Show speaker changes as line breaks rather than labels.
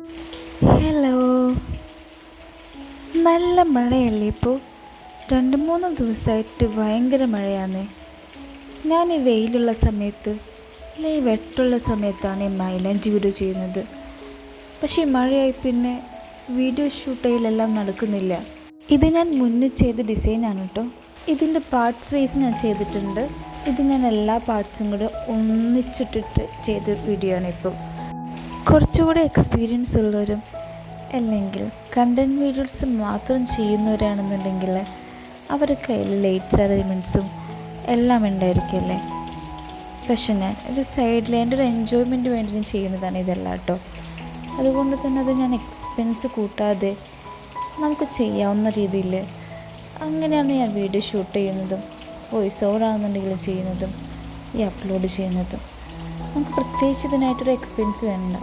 Hello, നല്ല മഴയല്ലേ ഇപ്പോൾ? 2-3 ദിവസമായിട്ട് ഭയങ്കര മഴയാണ്. ഞാൻ ഈ വെയിലുള്ള സമയത്ത് അല്ലെ ഈ വെട്ടുള്ള സമയത്താണ് ഈ മൈലാഞ്ചി വീഡിയോ ചെയ്യുന്നത്. പക്ഷേ ഈ മഴയായി പിന്നെ വീഡിയോ ഷൂട്ട് ചെയ്യലെല്ലാം നടക്കുന്നില്ല. ഇത് ഞാൻ മുന്നേ ചെയ്ത ഡിസൈനാണ് കേട്ടോ. ഇതിൻ്റെ പാർട്സ് വൈസ് ഞാൻ ചെയ്തിട്ടുണ്ട്. ഇത് ഞാൻ എല്ലാ പാർട്സും കൂടെ ഒന്നിച്ചിട്ടിട്ട് ചെയ്ത വീഡിയോ ആണ് ഇപ്പോൾ. കുറച്ചുകൂടെ എക്സ്പീരിയൻസ് ഉള്ളവരും അല്ലെങ്കിൽ കണ്ടൻറ് വീഡിയോസ് മാത്രം ചെയ്യുന്നവരാണെന്നുണ്ടെങ്കിൽ അവരുടെ കയ്യിൽ ലൈറ്റ്സ് അറേഞ്ച്മെൻറ്റ്സും എല്ലാം ഉണ്ടായിരിക്കുമല്ലേ. പക്ഷെ ഞാൻ ഒരു സൈഡിൽ എൻ്റെ ഒരു എൻജോയ്മെൻറ്റ് വേണ്ടി ഞാൻ ചെയ്യുന്നതാണ് ഇതെല്ലാം കേട്ടോ. അതുകൊണ്ട് തന്നെ അത് ഞാൻ എക്സ്പെൻസ് കൂട്ടാതെ നമുക്ക് ചെയ്യാവുന്ന രീതിയിൽ അങ്ങനെയാണ് ഞാൻ വീഡിയോ ഷൂട്ട് ചെയ്യുന്നതും വോയിസ് ഓവർ ആണെന്നുണ്ടെങ്കിൽ ചെയ്യുന്നതും ഈ അപ്ലോഡ് ചെയ്യുന്നതും. നമുക്ക് പ്രത്യേകിച്ച് ഇതിനായിട്ടൊരു എക്സ്പെൻസ് വേണ്ട.